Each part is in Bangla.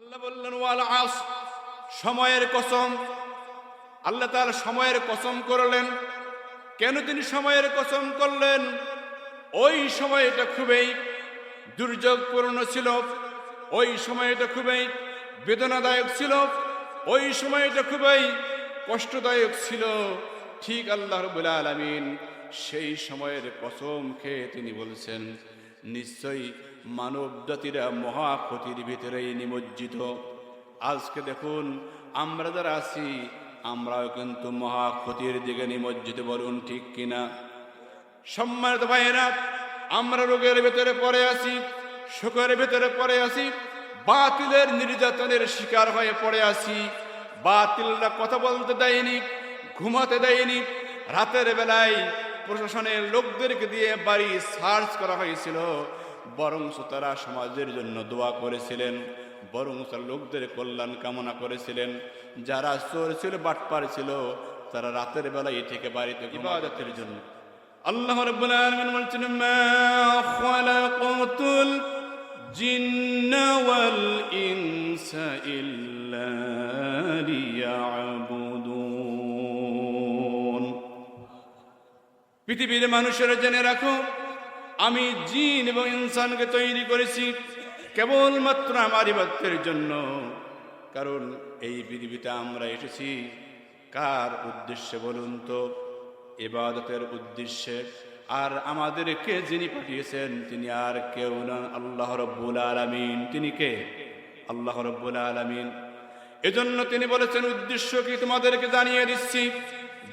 আল্লাহ বললেন ওয়াল আস, সময়ের কসম। আল্লাহ তাআলা সময়ের কসম করলেন। কেন তিনি সময়ের কসম করলেন? ওই সময়টা খুবই দুর্যোগপূর্ণ ছিল, ওই সময়টা খুবই বেদনাদায়ক ছিল, ওই সময়টা খুবই কষ্টদায়ক ছিল। ঠিক আল্লাহ রাব্বুল আলামিন সেই সময়ের কসম খেয়ে তিনি বলছেন, নিশ্চয়ই মানব জাতিরা মহা ক্ষতির ভিতরেই নিমজ্জিত। আজকে দেখুন আমরা যারা আছি, আমরাও কিন্তু মহা ক্ষতির দিকে নিমজ্জিত, বলুন ঠিক কিনা? সম্মানিত ভাইয়েরা, আমরা রোগের ভেতরে পড়ে আছি, শোকের ভেতরে পড়ে আছি, বাতিলের নির্যাতনের শিকার হয়ে পড়ে আছি। বাতিলরা কথা বলতে দেয়নি, ঘুমাতে দেয়নি। রাতের বেলায় প্রশাসনের লোকদেরকে দিয়ে বাড়ি সার্চ করা হয়েছিল, বরং তারা সমাজের জন্য দোয়া করেছিলেন, বরং লোকদের কল্যাণ কামনা করেছিলেন। যারা চোর ছিল, বাটপার ছিল, তারা রাতের বেলায় থেকে বাড়িতে ইবাদতের জন্য। আল্লাহ রাব্বুল আলামিন বলেছেন, মা খালাকাতুল জিন্না ওয়াল ইনসা ইল্লা লিয়াবুদুন। পৃথিবীর মানুষেরা জেনে রাখো, আমি জিন এবং ইনসানকে তৈরি করেছি কেবলমাত্র আমার ইবাদতের জন্য। কারণ এই পৃথিবীতে আমরা এসেছি কার উদ্দেশ্যে বলুন তো? ইবাদতের উদ্দেশ্যে। আর আমাদেরকে যিনি পাঠিয়েছেন তিনি আর কেউ না, আল্লাহ রাব্বুল আলামিন। তিনি কে? আল্লাহ রাব্বুল আলামিন। এজন্য তিনি বলেছেন, উদ্দেশ্য কি তোমাদেরকে জানিয়ে দিচ্ছি।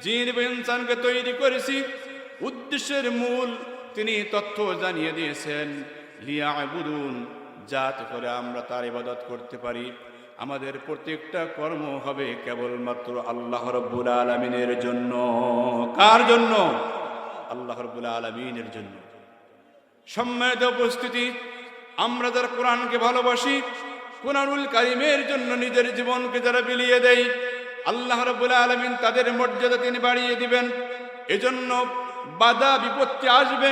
জিন এবং ইনসানকে তৈরি করেছি, উদ্দেশ্যের মূল তিনি তথ্য জানিয়ে দিয়েছেন, লিয়াবুদুন, যাতে করে আমরা তার ইবাদত করতে পারি। আমাদের প্রত্যেকটা কর্ম হবে কেবলমাত্র আল্লাহ রাব্বুল আলামিনের জন্য। কার জন্য? আল্লাহ রাব্বুল আলামিনের জন্য। সম্মানিত উপস্থিতি, আমরা যারা কোরআনকে ভালোবাসি, কোরআনুল কারীমের জন্য নিজের জীবনকে যারা বিলিয়ে দেয়, আল্লাহ রাব্বুল আলামিন তাদের মর্যাদা তিনি বাড়িয়ে দিবেন। এজন্য বাধা বিপত্তি আসবে,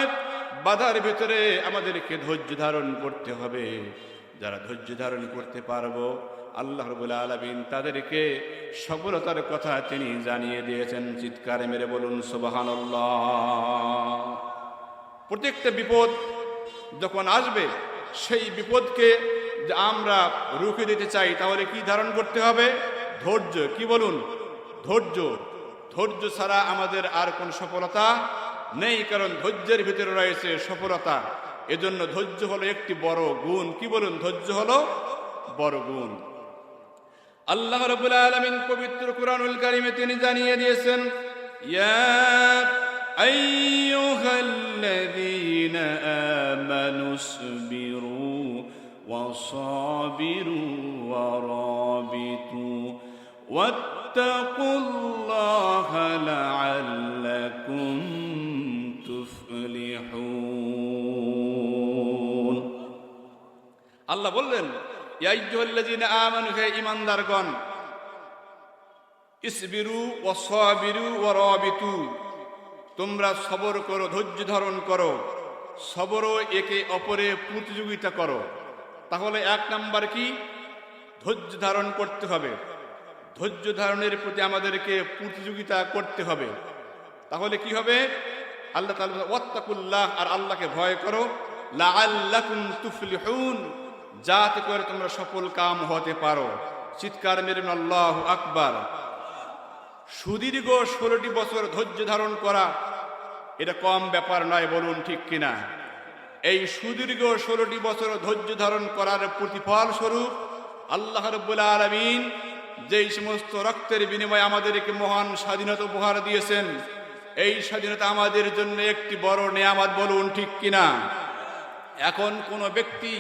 বাধার ভিতরে আমাদেরকে ধৈর্য ধারণ করতে হবে। যারা ধৈর্য ধারণ করতে পারবো, আল্লাহ রাব্বুল আলামিন তাদেরকে সফলতার কথা তিনি জানিয়ে দিয়েছেন। চিৎকার মেরে বলুন সুবহানাল্লাহ। প্রত্যেকটা বিপদ যখন আসবে, সেই বিপদকে আমরা রুখে দিতে চাই, তাহলে কি ধারণ করতে হবে? ধৈর্য। কি বলুন? ধৈর্য। ধৈর্য ছাড়া আমাদের আর কোন সফলতা নেই, কারণ ধৈর্যের ভিতরে রয়েছে সফলতা। এজন্য ধৈর্য হলো একটি বড় গুণ। কি বলুন? ধৈর্য হলো বড় গুণ। আল্লাহ রাব্বুল আলামিন পবিত্র কুরআনুল কারীমে তিনি জানিয়ে দিয়েছেন, ইয়া আইয়ুহাল্লাযীনা আমানুসবিরু ওয়াসাবিরু ওয়ারাবিতু ওয়াত্তাকুল্লাহা লাআল্লাকুম তুফলিহুন। আল্লাহ বললেন, ইয়া আইয়ুহাল্লাযীনা আমানু, হে ঈমানদারগণ, ইসবিরু ওয়াসাবিরু ওয়ারাবিতু, তোমরা সবর করো, ধৈর্য ধারণ করো। সবর ও একে অপরে প্রতিযোগিতা করো। তাহলে এক নাম্বার কি? ধৈর্য ধারণ করতে হবে। ধৈর্য ধারণের প্রতি আমাদেরকে প্রতিযোগিতা করতে হবে। তাহলে কি হবে? আল্লাহ তাআলা ওয়াত্তাকুল্লাহ, আর আল্লাহকে ভয় করো, লাআল্লাকুম তুফলিহুন, যাতে করে তোমরা সফল কাম হতে পারো। চিৎকার মেরে আল্লাহু আকবার। সুদীর্ঘ 16টি বছর ধৈর্য ধারণ করা এটা কম ব্যাপার নয়, বলুন ঠিক কিনা? এই সুদীর্ঘ 16টি বছর ধৈর্য ধারণ করার প্রতিফল স্বরূপ আল্লাহ রাব্বুল আলামিন যেই সমস্ত রক্তের বিনিময়ে আমাদেরকে মহান স্বাধীনতা উপহার দিয়েছেন, এই স্বাধীনতা আমাদের জন্য একটি বড় নেয়ামত, বলুন ঠিক কিনা? এখন কোন ব্যক্তি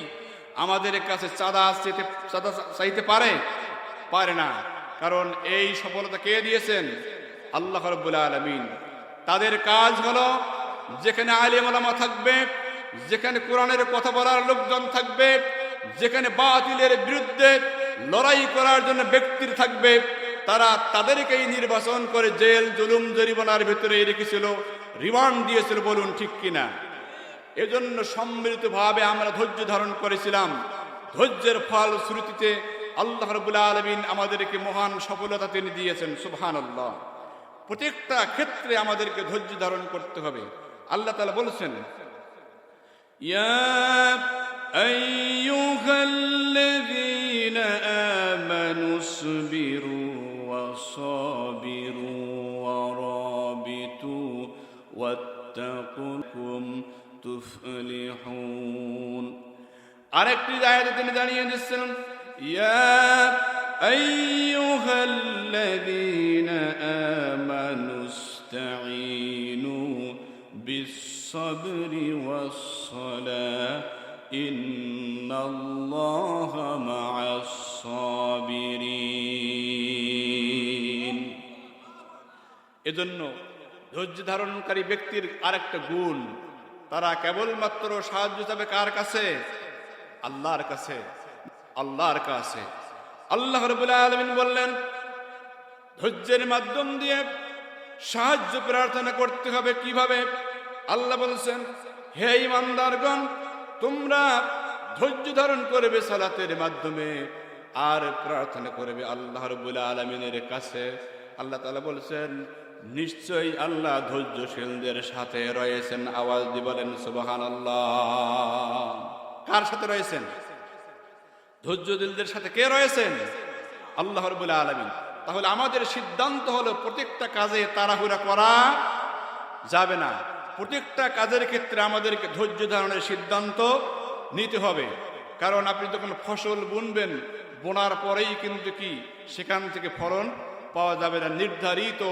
আমাদের কাছে চাঁদা চাইতে পারে না, কারণ এই সফলতা কে দিয়েছেন? আল্লাহ রাব্বুল আলামিন। তাদের কাজ হলো, যেখানে আলেম ওলামা থাকবে, যেখানে কোরআনের কথা বলার লোকজন থাকবে, যেখানে বাতিলের বিরুদ্ধে লড়াই করার জন্য ব্যক্তির থাকবে, তারা তাদেরকেই নির্বাচন করে জেল জুলুম জরিমানার ভিতরে রেখেছিল, রিমান্ড দিয়েছিল, বলুন ঠিক কিনা? এজন্য সম্মিলিতভাবে আমরা ধৈর্য ধারণ করেছিলাম। ধৈর্যের ফল শ্রুতিতে আল্লাহ রাব্বুল আলামিন আমাদেরকে মহান সফলতা তিনি দিয়েছেন। সুবহানাল্লাহ। প্রত্যেকটা ক্ষেত্রে আমাদেরকে ধৈর্য ধারণ করতে হবে। আল্লাহ তাআলা বলেছেন, ইয়া আইয়ুহাল্লাযীনা আমানুসবিরু ওয়াসাবিরু ওয়ারাবিতু ওয়াত্তাকুকুম তুফলিহুন। আরেকটি আয়াতে তিনি জানিয়ে দিচ্ছেন, ইয়া আইয়ুহাল্লাযীনা আমানুস্তাঈনু বিস-সাবরি ওয়াস-সালাহ ইন্নাল্লাহা মা'আস-সাবিরিন। এজন্য ধৈর্য ধারণকারী ব্যক্তির আরেকটা গুণ, তারা কেবলমাত্র সাহায্য চাবে কার কাছে? আল্লাহর কাছে, আল্লাহর কাছে। আল্লাহ রাব্বুল আলামিন বললেন, ধৈর্যের মাধ্যম দিয়ে সাহায্য প্রার্থনা করতে হবে। কিভাবে? আল্লাহ বলছেন, হে ঈমানদারগণ, তোমরা ধৈর্য ধারণ করবে সালাতের মাধ্যমে আর প্রার্থনা করবে আল্লাহ রাব্বুল আলামিনের কাছে। আল্লাহ তাআলা বলছেন, নিশ্চয়ই আল্লাহ ধৈর্যশীলদের সাথে রয়েছেন। আওয়াজ দিয়ে বলেন সুবহানাল্লাহ। কার সাথে রয়েছেন? ধৈর্যশীলদের সাথে কে রয়েছেন? আল্লাহ রাব্বুল আলামিন। তাহলে আমাদের সিদ্ধান্ত হলো প্রত্যেকটা কাজে তাড়াহুড়া করা যাবে না। প্রত্যেকটা কাজের ক্ষেত্রে আমাদেরকে ধৈর্য ধারণের সিদ্ধান্ত নিতে হবে। কারণ আপনি যখন ফসল বুনবেন, বোনার পরেই কিন্তু কি সেখান থেকে ফলন পাওয়া যাবে না। নির্ধারিত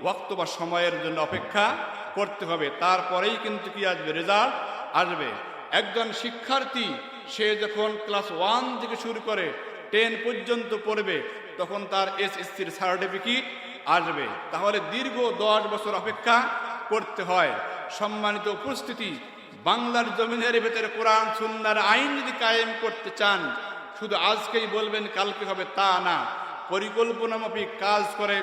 ওয়াক্ত বা সময়ের জন্য অপেক্ষা করতে হবে, তারপরেই কিন্তু কি আসবে? রেজাল্ট আসবে। একজন শিক্ষার্থী সে যখন ক্লাস 1 থেকে শুরু করে 10 পর্যন্ত পড়বে, তখন তার এসএসসির সার্টিফিকেট আসবে। তাহলে দীর্ঘ 10 বছর অপেক্ষা করতে হয়। সম্মানিত উপস্থিতি, বাংলার জমিনের ভেতরে কোরআন সুন্নাহর আইন যদি কায়েম করতে চান, শুধু আজকেই বলবেন কালকে হবে তা না। পরিকল্পনা মাফিক কাজ করে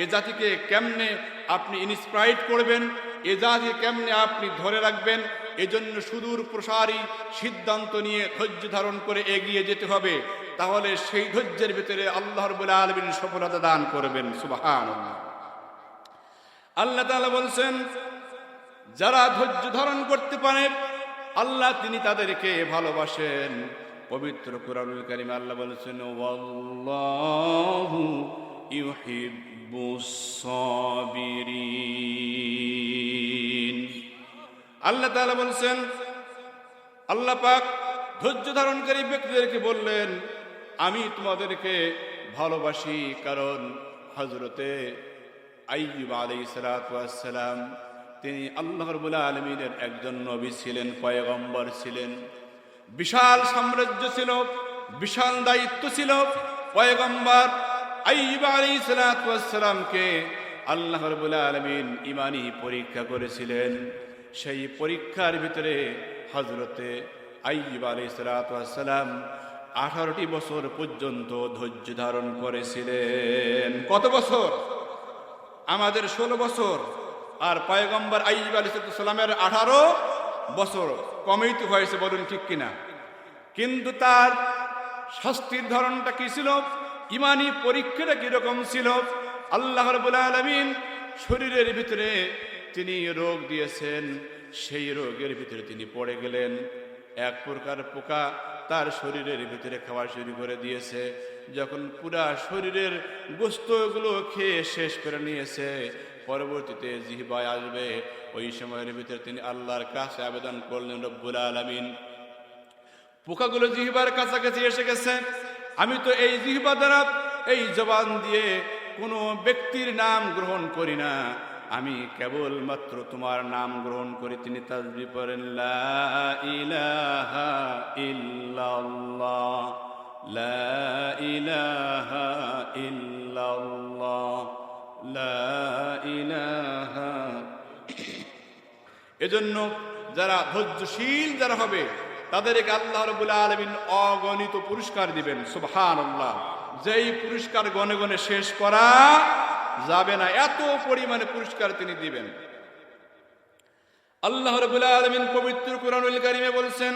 এ জাতিকে কেমনে আপনি ইন্সপায়ার করবেন, এ জাতিকে কেমনে আপনি ধরে রাখবেন, এজন্য সুদূর প্রসারী সিদ্ধান্ত নিয়ে ধৈর্য ধারণ করে এগিয়ে যেতে হবে। তাহলে সেই ধৈর্যের ভিতরে আল্লাহ রাব্বুল আলামিন সফলতা দান করবেন। সুবহানাল্লাহ। আল্লাহ তাআলা বলছেন, যারা ধৈর্য ধারণ করতে পারে আল্লাহ তিনি তাদেরকে ভালোবাসেন। পবিত্র কোরআনুল কারীমে আল্লাহ বলেছেন, ওয়াল্লাহু ইউহিব্বুস সাবিরিন। আল্লাহ তাআলা বলছেন, আল্লাহ পাক ধৈর্য ধারণকারী ব্যক্তিদেরকে বললেন, আমি তোমাদেরকে ভালোবাসি। কারণ হযরতে আইয়ুব আলাইহিস সালাতু ওয়াস সালাম তিনি আল্লাহ রাব্বুল আলামিনের একজন নবী ছিলেন, পয়গম্বর ছিলেন। বিশাল সাম্রাজ্য ছিল, বিশাল দায়িত্ব ছিল। পয়গম্বর আইয়ুব আলাইহিস সালাতু ওয়াস সালামকে আল্লাহ রাব্বুল আলামিন ঈমানি পরীক্ষা করেছিলেন। সেই পরীক্ষার ভিতরে হযরতে আইয়ুব আলাইহিস সালাতু ওয়াস সালাম 18টি বছর পর্যন্ত ধৈর্য ধারণ করেছিলেন। কত বছর? আমাদের 16 বছর, আর পয়গম্বর আইয়ুব আলাইহিস সালামের 18 বছর। কমই তো হয়েছে, বলুন ঠিক কিনা? কিন্তু তার শাস্তির ধরনটা কি ছিল? ঈমানি পরীক্ষাটা কিরকম ছিল? আল্লাহ রাব্বুল আলামিন শরীরের ভিতরে তিনি রোগ দিয়েছেন। সেই রোগের ভিতরে তিনি পড়ে গেলেন। এক প্রকার পোকা তার শরীরের ভিতরে খাওয়া শুরু করে দিয়েছে। যখন পুরা শরীরের গোশতগুলো খেয়ে শেষ করে নিয়েছে, পরবর্তীতে জিহ্বায় আসবে, ওই সময়ের ভিতরে তিনি আল্লাহর কাছে আবেদন করলেন, রব্বুল আলামিন, পোকাগুলো জিহ্বার কাছাকাছি এসে গেছে। আমি তো এই জিহ্বা দ্বারা, এই জবান দিয়ে কোনো ব্যক্তির নাম গ্রহণ করি না, আমি কেবলমাত্র তোমার নাম গ্রহণ করি। তিনি তাসবিহ পড়েন, লা ইলাহা ইল্লাল্লাহ, লা ইলাহা ইল্লাল্লাহ, লা ইলাহা। এজন্য যারা ধৈর্যশীল যারা হবে তাদেরকে আল্লাহ রাব্বুল আলামিন অগণিত পুরস্কার দিবেন। সুবহানাল্লাহ। যেই পুরস্কার গনে গনে শেষ করা যাবে না, এত পরিমাণে পুরস্কার তিনি দিবেন। আল্লাহ রাব্বুল আলামিন পবিত্র কোরআনুল কারীমে বলছেন,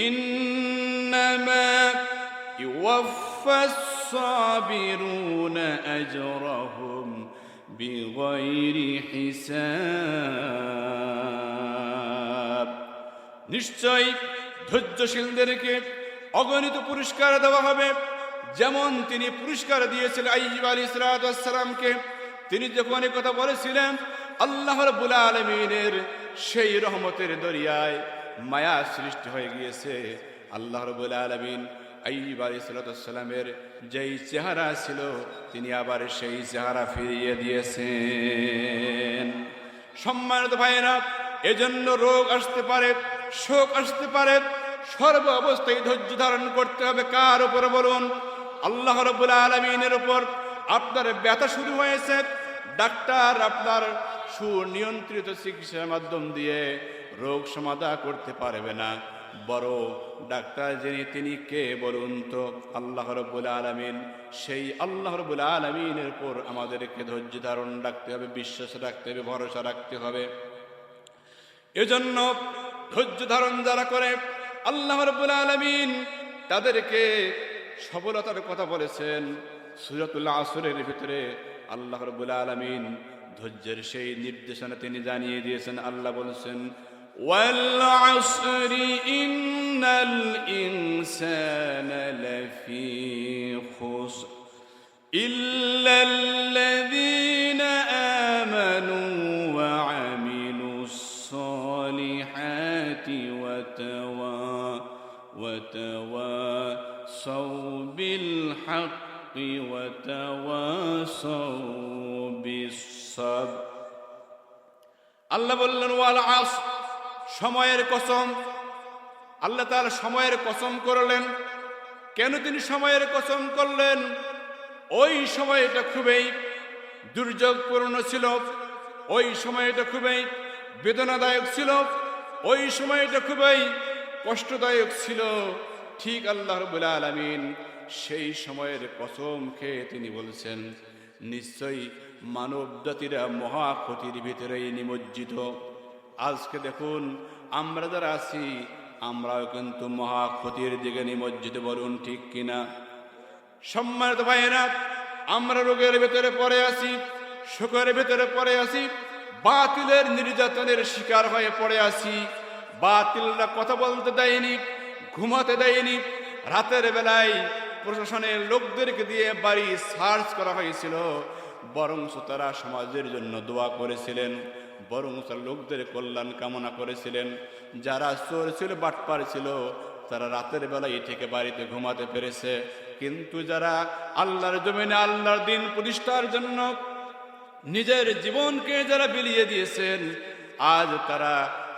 ইন্নামা ইউওয়াফা সাবিরুনা আজরাহুম বিগাইরি হিসাব। নিশ্চয় ধৈর্যশীলদেরকে অগণিত পুরস্কার দেওয়া হবে, যেমন তিনি পুরস্কার দিয়েছিলেন আইয়ুব আলাইহিস সালামকে। তিনি যখন এই কথা বলেছিলেন, আল্লাহ রাব্বুল আলামিনের সেই রহমতের দরিয়ায় মায়া সৃষ্টি হয়ে গিয়েছে। আল্লাহ রাব্বুল আলামিন আইয়ুব আলাইহিস সালামের যেই চেহারা ছিল, তিনি আবার সেই চেহারা ফিরিয়ে দিয়েছেন। সম্মানিত ভাইয়েরা, এজন্য রোগ আসতে পারে, শোক আসতে পারে, সর্ব অবস্থায় ধৈর্য ধারণ করতে হবে। কার উপর বলুন? আল্লাহ রাব্বুল আলামিনের উপর। আপনার ব্যথা শুরু হয়েছে, ডাক্তার আপনার সুনিয়ন্ত্রিত চিকিৎসার মাধ্যম দিয়ে রোগ সমাধান করতে পারবে না। বড় ডাক্তার যিনি, তিনি কে বলুন তো? আল্লাহ রাব্বুল আলামিন। সেই আল্লাহ রাব্বুল আলামিনের উপর আমাদেরকে ধৈর্য ধারণ রাখতে হবে, বিশ্বাস রাখতে হবে, ভরসা রাখতে হবে। এজন্য ধৈর্য ধারণ যারা করে, আল্লাহ রাব্বুল আলামিন তাদেরকে সফলতার কথা বলেছেন। সূরাতুল আসরের ভিতরে আল্লাহ রাব্বুল আলামিন ধৈর্যের সেই নির্দেশনা তিনি জানিয়ে দিয়েছেন। আল্লাহ বলেছেন, ওয়াল আসরি ইন্নাল ইনসানা লাফি খুসর ইল্লাল্লাযীনা আমানু ওয়া আমিলুস সালিহাতি ওয়া তাওয়াসাউ বিল হাক্কি ওয়া তাওয়াসাউ বিস সাবর। আল্লাহ বললেন, ওয়াল আসর, সময়ের কসম। আল্লাহ তাআলা সময়ের কসম করলেন। কেন তিনি সময়ের কসম করলেন? ওই সময়টা খুবই দুর্যোগপূর্ণ ছিল, ওই সময়টা খুবই বেদনাদায়ক ছিল, ওই সময়টা খুবই কষ্টদায়ক ছিল। ঠিক আল্লাহ রাব্বুল আলামিন সেই সময়ের কসম খেয়ে তিনি বলছেন, নিশ্চয়ই মানব জাতিরা মহা ক্ষতির ভিতরেই নিমজ্জিত। আজকে দেখুন, আমরা যারা আছি, আমরাও কিন্তু মহা ক্ষতির দিকে নিমজ্জিত। বলুন ঠিক কিনা? সম্মানিত ভাইয়েরা, আমরা রোগের ভেতরে পড়ে আছি, শোকের ভেতরে পড়ে আছি, বাতিলের নির্যাতনের শিকার হয়ে পড়ে আছি। বাতিলরা কথা বলতে দেয়নি, ঘুমাতে দেয়নি। রাতের বেলায় প্রশাসনের লোকদেরকে দিয়ে বাড়ি সার্চ করা হয়েছিল, বরং তারা সমাজের জন্য দোয়া করেছিলেন, বরং লোকদের কল্যাণ কামনা করেছিলেন। যারা চোর ছিল, বাটপার ছিল, তারা রাতের বেলায় থেকে বাড়িতে ঘুমাতে পেরেছে। কিন্তু যারা আল্লাহর জমিনে আল্লাহর দিন প্রতিষ্ঠার জন্য নিজের জীবনকে যারা বিলিয়ে দিয়েছেন, আজ তারা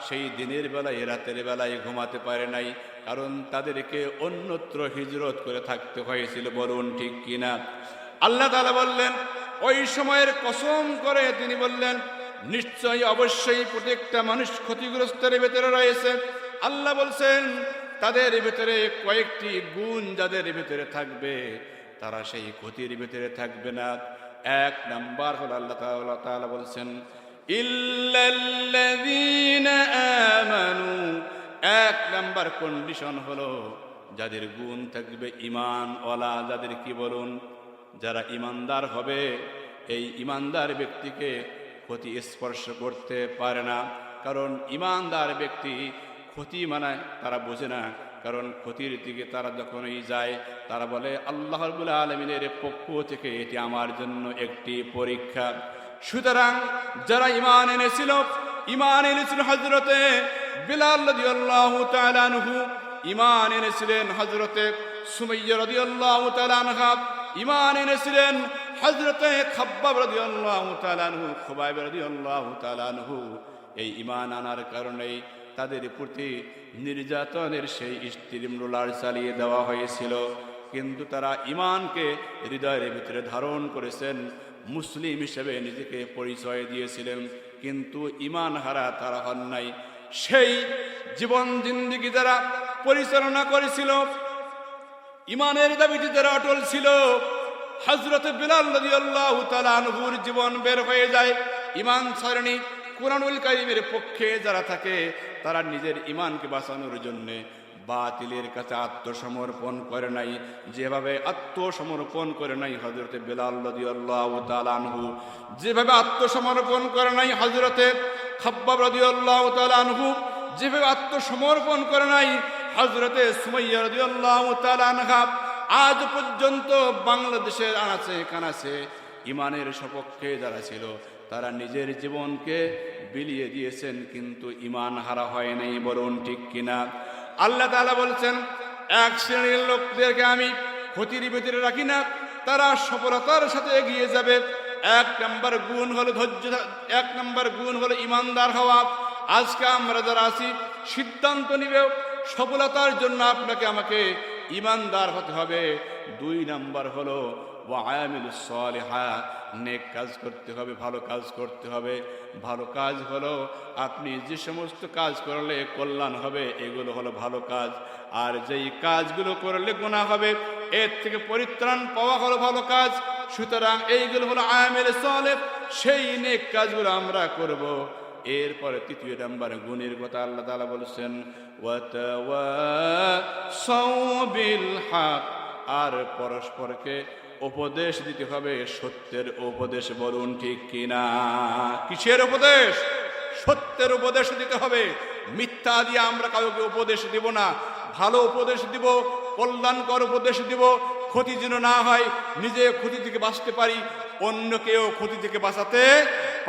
সেই দিনের বেলায় রাতের বেলায় ঘুমাতে পারে নাই, কারণ তাদেরকে অন্যত্র হিজরত করে থাকতে হয়েছিল। বলুন ঠিক কিনা? আল্লাহ তাআলা বললেন, ওই সময়ের কসম করে তিনি বললেন, নিশ্চয়ই অবশ্যই প্রত্যেকটা মানুষ ক্ষতিগ্রস্তের ভেতরে রয়েছে। আল্লাহ বলছেন, তাদের ভেতরে কয়েকটি গুণ যাদের ভেতরে থাকবে, তারা সেই ক্ষতির ভেতরে থাকবে না। এক নাম্বার হলো, আল্লাহ তাআলা বলছেন, ইল্লাল্লাযীনা আমানু। এক নাম্বার কন্ডিশন হলো, যাদের গুণ থাকবে ঈমানওয়ালা, যাদের কি বলুন? যারা ঈমানদার হবে, এই ঈমানদার ব্যক্তিকে ক্ষতি স্পর্শ করতে পারে না। কারণ ঈমানদার ব্যক্তি ক্ষতি মানে তারা বোঝে না, কারণ ক্ষতির দিকে তারা যখনই যায়, তারা বলে আল্লাহ রাব্বুল আলামিনের পক্ষ থেকে এটি আমার জন্য একটি পরীক্ষা। সুতরাং যারা ঈমান এনেছিল, হযরতে বিলাল রাদিয়াল্লাহু তাআলা আনহু, ঈমান এনেছিলেন হযরতে সুমাইয়া রাদিয়াল্লাহু তাআলা আনহা, ঈমান এনেছিলেন হযরতে খাব্বাব রাদিয়াল্লাহু তাআলা আনহু, খুবাইব রাদিয়াল্লাহু তাআলা আনহু। এই ঈমান আনার কারণেই তাদের প্রতি নির্যাতনের সেই স্টিম রোলার চালিয়ে দেওয়া হয়েছিল, কিন্তু তারা ঈমানকে হৃদয়ের ভিতরে ধারণ করেছেন, মুসলিম হিসেবে নিজেকে পরিচয় দিয়েছিলেন, কিন্তু ঈমান হারা তারা হন নাই। সেই জীবন জিন্দেগি যারা পরিচালনা করেছিল, ঈমানের দাবিতে যারা অটল ছিল, হযরত বিলাল রাদিয়াল্লাহু তাআলা আনহুর জীবন বের হয়ে যায়। ঈমান ছাড়েনি। কুরআনুল কারীমের পক্ষে যারা থাকে, তারা নিজের ঈমানকে বাঁচানোর জন্য বাতিলের কাছে আত্মসমর্পণ করে নাই, যেভাবে আত্মসমর্পণ করে নাই হযরতে বেলাল রাদিয়াল্লাহু তাআলা আনহু, যেভাবে আত্মসমর্পণ করে নাই হযরতে খাব্বাব রাদিয়াল্লাহু তাআলা আনহু, যেভাবে আত্মসমর্পণ করে নাই হযরতে সুমাইয়া রাদিয়াল্লাহু তাআলা আনহা। আজ পর্যন্ত বাংলাদেশের আনাচে কানাচে ইমানের সপক্ষে যারা ছিল তারা নিজের জীবনকে বিলিয়ে দিয়েছেন, কিন্তু ইমান হারা হয় নাই, বলুন ঠিক কিনা? আল্লাহ তাআলা বলছেন, এক শ্রেণীর লোকদেরকে আমি ক্ষতির ভিতরে রাখি না, তারা সফলতার সাথে এগিয়ে যাবে। এক নম্বর গুণ হলো ধৈর্য, এক নম্বর গুণ হলো ইমানদার হওয়া। আজকে আমরা যারা আছি সিদ্ধান্ত নিবে সফলতার জন্য আপনাকে আমাকে ইমানদার হতে হবে। দুই নম্বর হলো ওয়াআমিলুস সালিহাত, নেক কাজ করতে হবে, ভালো কাজ করতে হবে। ভালো কাজ হলো আপনি যে সমস্ত কাজ করলে কল্যাণ হবে এগুলো হলো ভালো কাজ, আর যেই কাজগুলো করলে গুনাহ হবে এর থেকে পরিত্রাণ পাওয়া হলো ভালো কাজ। সুতরাং এইগুলো হলো আমাল সালেহ, সেই নেক কাজগুলো আমরা করব। এরপরে তৃতীয় নম্বর গুণের কথা আল্লাহ তাআলা বলেছেন, ওয়াতাওয়াসাউ বিল হক, আর পরস্পরকে উপদেশ দিতে হবে, সত্যের উপদেশ, বলুন ঠিক কিনা? কিসের উপদেশ? সত্যের উপদেশ দিতে হবে। মিথ্যা দিয়ে আমরা কাউকে উপদেশ দিব না, ভালো উপদেশ দিব, কল্যাণকর উপদেশ দিব, ক্ষতি যেন না হয়, নিজে ক্ষতি থেকে বাঁচতে পারি, অন্যকেও ক্ষতি থেকে বাঁচাতে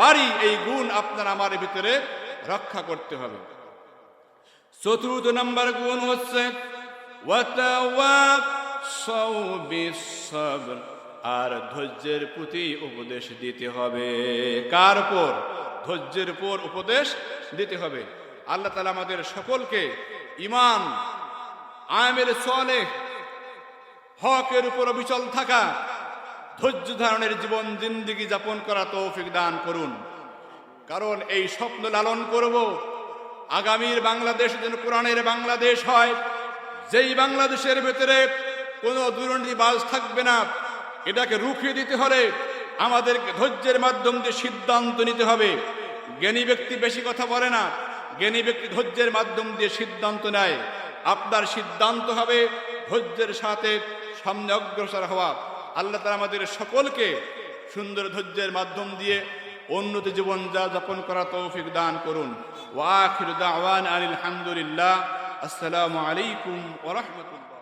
পারি। এই গুণ আপনার আমার ভিতরে রক্ষা করতে হবে। চতুর্থ নম্বর গুণ হচ্ছে ওয়াতাওয়াসাউ বিস-সাবর, আর ধৈর্যের প্রতি উপদেশ দিতে হবে। কার উপর? ধৈর্যের উপর উপদেশ দিতে হবে। আল্লাহ তাআলা আমাদের সকলকে ঈমান, আমাল সালেহ, হকের উপর অবিচল থাকা, ধৈর্য ধারণের জীবন জিন্দেগি যাপন করা তৌফিক দান করুন। কারণ এই স্বপ্ন লালন করব, আগামীর বাংলাদেশ যেন কোরআনের বাংলাদেশ হয়, যেই বাংলাদেশের ভেতরে কোনো দুর্নীতিবাজ থাকবে না। এটাকে রুখিয়ে দিতে হলে আমাদেরকে ধৈর্যের মাধ্যম দিয়ে সিদ্ধান্ত নিতে হবে। জ্ঞানী ব্যক্তি বেশি কথা বলে না, জ্ঞানী ব্যক্তি ধৈর্যের মাধ্যম দিয়ে সিদ্ধান্ত নেয়। আপনার সিদ্ধান্ত হবে ধৈর্যের সাথে সামনে অগ্রসর হওয়া। আল্লাহ তাআলা আমাদের সকলকে সুন্দর ধৈর্যের মাধ্যম দিয়ে উন্নতি জীবন যাপন করা তৌফিক দান করুন। ওয়া আখিরু দাওয়ানা আলহামদুলিল্লাহ। আসসালামু আলাইকুম ওয়া রাহমাতুল্লাহ।